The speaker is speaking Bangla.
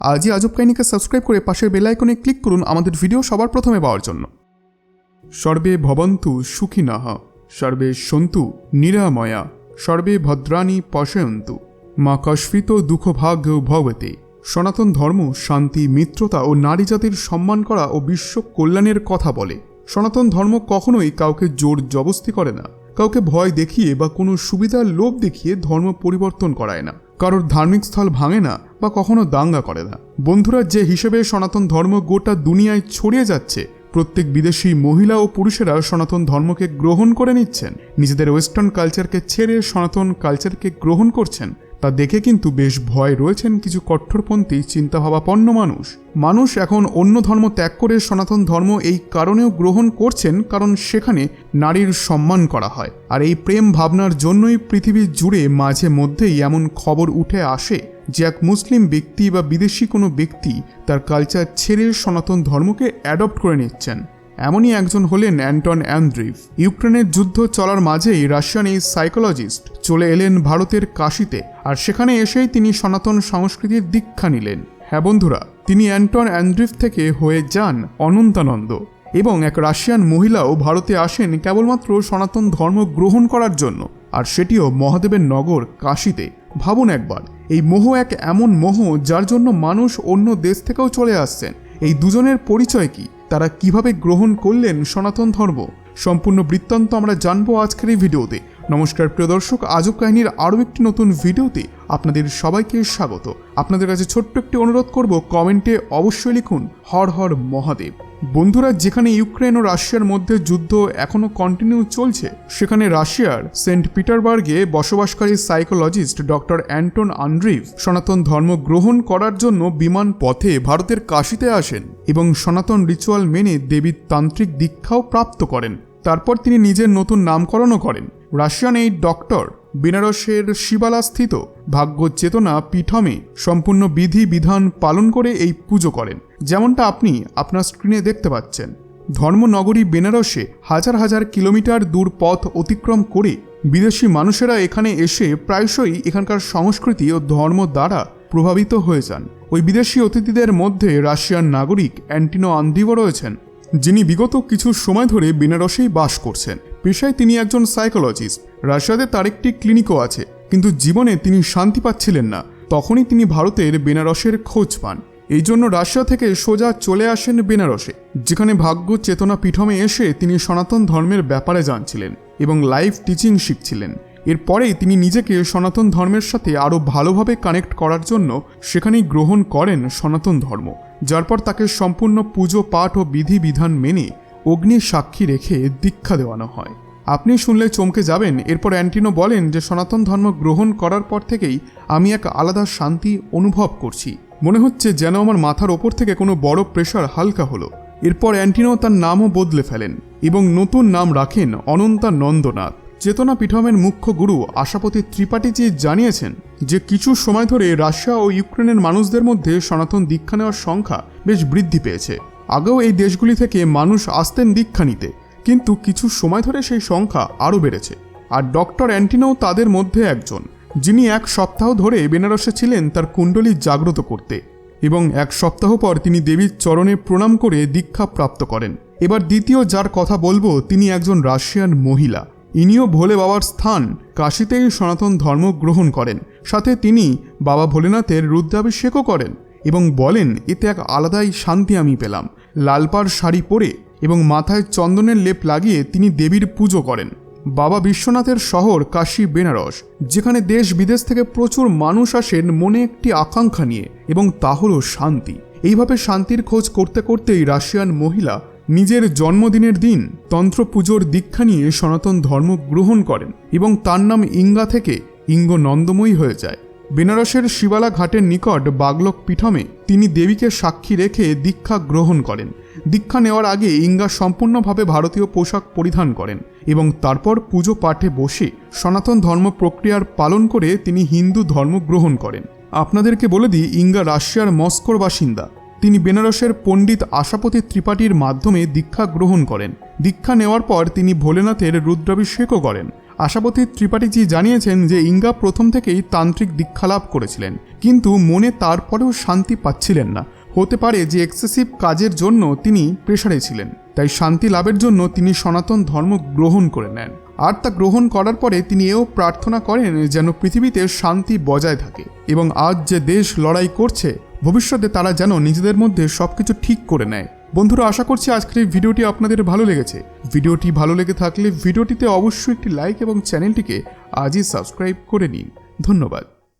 আজই আজব কাহিনীকে সাবস্ক্রাইব করে পাশের বেল আইকনে ক্লিক করুন আমাদের ভিডিও সবার প্রথমে পাওয়ার জন্য। সর্বে ভবন্তু সুখিনঃ, সর্বে সন্তু নিরাময়া, সর্বে ভদ্রাণি পশ্যন্তু, মা কস্মিত দুঃখভাগ্য ভবতে। সনাতন ধর্ম শান্তি, মিত্রতা ও নারী জাতির সম্মান করা ও বিশ্ব কল্যাণের কথা বলে। সনাতন ধর্ম কখনোই কাউকে জোর জবস্তি করে না, কাউকে ভয় দেখিয়ে বা কোনো সুবিধার লোভ দেখিয়ে ধর্ম পরিবর্তন করায় না, কারোর ধার্মিক স্থল ভাঙে না বা কখনো দাঙ্গা করে না। বন্ধুরা, যে হিসেবে সনাতন ধর্ম গোটা দুনিয়ায় ছড়িয়ে যাচ্ছে, প্রত্যেক বিদেশি মহিলা ও পুরুষেরা সনাতন ধর্মকে গ্রহণ করে নিচ্ছেন, নিজেদের ওয়েস্টার্ন কালচারকে ছেড়ে সনাতন কালচারকে গ্রহণ করছেন, তা দেখে কিন্তু বেশ ভয় রয়েছেন কিছু কট্টরপন্থী চিন্তাভাবাপন্ন মানুষ এখন অন্য ধর্ম ত্যাগ করে সনাতন ধর্ম এই কারণেও গ্রহণ করছেন কারণ সেখানে নারীর সম্মান করা হয়। আর এই প্রেম ভাবনার জন্যই পৃথিবী জুড়ে মাঝে মধ্যেই এমন খবর উঠে আসে যে এক মুসলিম ব্যক্তি বা বিদেশি কোনো ব্যক্তি তার কালচার ছেড়ে সনাতন ধর্মকে অ্যাডপ্ট করে নিচ্ছেন। এমনই একজন হলেন অ্যান্টন অ্যান্ড্রিভ। ইউক্রেনের যুদ্ধ চলার মাঝেই রাশিয়ান এই সাইকোলজিস্ট চলে এলেন ভারতের কাশীতে, আর সেখানে এসেই তিনি সনাতন সংস্কৃতির দীক্ষা নিলেন। হ্যাঁ বন্ধুরা, তিনি অ্যান্টন অ্যান্ড্রিভ থেকে হয়ে যান অনন্তানন্দ, এবং এক রাশিয়ান মহিলাও ভারতে আসেন কেবলমাত্র সনাতন ধর্ম গ্রহণ করার জন্য, আর সেটিও মহাদেবের নগর কাশীতে। ভাবুন একবার, এই মোহ এক এমন মোহ যার জন্য মানুষ অন্য দেশ থেকেও চলে আসছেন। এই দুজনের পরিচয় কি, তারা কিভাবে গ্রহণ করলেন সনাতন ধর্ম, সম্পূর্ণ বৃত্তান্ত আমরা জানবো আজকের এই ভিডিওতে। নমস্কার প্রিয় দর্শক, আজব কাহিনীর আরও একটি নতুন ভিডিওতে আপনাদের সবাইকে স্বাগত। আপনাদের কাছে ছোট্ট একটি অনুরোধ করব, কমেন্টে অবশ্যই লিখুন হর হর মহাদেব। বন্ধুরা, যেখানে ইউক্রেন ও রাশিয়ার মধ্যে যুদ্ধ এখনও কন্টিনিউ চলছে, সেখানে রাশিয়ার সেন্ট পিটারবার্গে বসবাসকারী সাইকোলজিস্ট ডক্টর অ্যান্টন অ্যান্ড্রিভ সনাতন ধর্ম গ্রহণ করার জন্য বিমান পথে ভারতের কাশীতে আসেন এবং সনাতন রিচুয়াল মেনে দেবীর তান্ত্রিক দীক্ষাও প্রাপ্ত করেন। তারপর তিনি নিজের নতুন নামকরণও করেন। রাশিয়ান এই ডক্টর বেনারসের শিবালাস্থিত ভাগ্য চেতনা পীঠমে সম্পূর্ণ বিধি বিধান পালন করে এই পুজো করেন, যেমনটা আপনি আপনার স্ক্রিনে দেখতে পাচ্ছেন। ধর্মনগরী বেনারসে হাজার হাজার কিলোমিটার দূর পথ অতিক্রম করে বিদেশি মানুষেরা এখানে এসে প্রায়শই এখানকার সংস্কৃতি ও ধর্ম দ্বারা প্রভাবিত হয়ে যান। ওই বিদেশি অতিথিদের মধ্যে রাশিয়ান নাগরিক অ্যান্টন অ্যান্ড্রিভও রয়েছেন, যিনি বিগত কিছু সময় ধরে বেনারসেই বাস করছেন। পেশায় তিনি একজন সাইকোলজিস্ট। রাশিয়াতে তার একটি ক্লিনিকও আছে, কিন্তু জীবনে তিনি শান্তি পাচ্ছিলেন না। তখনই তিনি ভারতের বেনারসের খোঁজ পান। এই জন্য রাশিয়া থেকে সোজা চলে আসেন বেনারসে, যেখানে ভাগ্য চেতনা পীঠমে এসে তিনি সনাতন ধর্মের ব্যাপারে জানছিলেন এবং লাইফ টিচিং শিখছিলেন। এরপরেই তিনি নিজেকে সনাতন ধর্মের সাথে আরও ভালোভাবে কানেক্ট করার জন্য সেখানেই গ্রহণ করেন সনাতন ধর্ম, যার পর তাকে সম্পূর্ণ পুজো পাঠ ও বিধি বিধান মেনে অগ্নি সাক্ষী রেখে দীক্ষা দেওয়ানো হয়। আপনি শুনলে চমকে যাবেন। এরপর অ্যান্টিনো বলেন যে সনাতন ধর্ম গ্রহণ করার পর থেকেই আমি এক আলাদা শান্তি অনুভব করছি, মনে হচ্ছে যেন আমার মাথার ওপর থেকে কোনো বড় প্রেশার হালকা হলো। এরপর অ্যান্টিনো তার নামও বদলে ফেলেন এবং নতুন নাম রাখেন অনন্তানন্দনাথ। চেতনা পীঠমের মুখ্য গুরু আশাপতি ত্রিপাঠীজি জানিয়েছেন যে কিছু সময় ধরে রাশিয়া ও ইউক্রেনের মানুষদের মধ্যে সনাতন দীক্ষা নেওয়ার সংখ্যা বেশ বৃদ্ধি পেয়েছে। আগেও এই দেশগুলি থেকে মানুষ আসতেন দীক্ষা নিতে, কিন্তু কিছু সময় ধরে সেই সংখ্যা আরও বেড়েছে। আর ডক্টর অ্যান্টিনোও তাদের মধ্যে একজন, যিনি এক সপ্তাহ ধরে বেনারসে ছিলেন তার কুণ্ডলী জাগ্রত করতে, এবং এক সপ্তাহ পর তিনি দেবীর চরণে প্রণাম করে দীক্ষা প্রাপ্ত করেন। এবার দ্বিতীয় যার কথা বলবো, তিনি একজন রাশিয়ান মহিলা। ইনিও ভোলে বাবার স্থান কাশীতেই সনাতন ধর্ম গ্রহণ করেন। সাথে তিনি বাবা ভোলেনাথের রুদ্রাভিষেকও করেন এবং বলেন, এতে এক আলাদাই শান্তি আমি পেলাম। লালপাড় শাড়ি পরে এবং মাথায় চন্দনের লেপ লাগিয়ে তিনি দেবীর পুজো করেন। বাবা বিশ্বনাথের শহর কাশী বেনারস, যেখানে দেশ বিদেশ থেকে প্রচুর মানুষ আসেন মনে একটি আকাঙ্ক্ষা নিয়ে, এবং তা হল শান্তি। এইভাবে শান্তির খোঁজ করতে করতেই রাশিয়ান মহিলা নিজের জন্মদিনের দিন তন্ত্র পুজোর দীক্ষা নিয়ে সনাতন ধর্ম গ্রহণ করেন এবং তার নাম ইঙ্গা থেকে ইঙ্গ নন্দময়ী হয়ে যায়। বেনারসের শিবালা ঘাটের নিকট বাগলক পীঠমে তিনি দেবীকে সাক্ষী রেখে দীক্ষা গ্রহণ করেন। দীক্ষা নেওয়ার আগে ইঙ্গা সম্পূর্ণভাবে ভারতীয় পোশাক পরিধান করেন এবং তারপর পুজো পাঠে বসে সনাতন ধর্ম প্রক্রিয়ার পালন করে তিনি হিন্দু ধর্ম গ্রহণ করেন। আপনাদেরকে বলে দিই, ইঙ্গা রাশিয়ার মস্কোর বাসিন্দা। তিনি বেনারসের পণ্ডিত আশাপতি ত্রিপাঠীর মাধ্যমে দীক্ষা গ্রহণ করেন। দীক্ষা নেওয়ার পর তিনি ভোলেনাথের রুদ্রাভিষেকও করেন। আশাপতি ত্রিপাঠীজি জানিয়েছেন যে ইঙ্গা প্রথম থেকেই তান্ত্রিক দীক্ষা লাভ করেছিলেন, কিন্তু মনে তারপরেও শান্তি পাচ্ছিলেন না। হতে পারে যে এক্সেসিভ কাজের জন্য তিনি প্রেসারে ছিলেন, তাই শান্তি লাভের জন্য তিনি সনাতন ধর্ম গ্রহণ করে নেন। আর তা গ্রহণ করার পরে তিনি এও প্রার্থনা করেন যেন পৃথিবীতে শান্তি বজায় থাকে এবং আজ যে দেশ লড়াই করছে ভবিষ্যতে তারা যেন নিজেদের মধ্যে সবকিছু ঠিক করে নেয়। বন্ধুরা, আশা করছি আজকের এই ভিডিওটি আপনাদের ভালো লেগেছে। ভিডিওটি ভালো লেগে থাকলে ভিডিওটিতে অবশ্যই একটি লাইক এবং চ্যানেলটিকে আজই সাবস্ক্রাইব করে নিন। ধন্যবাদ।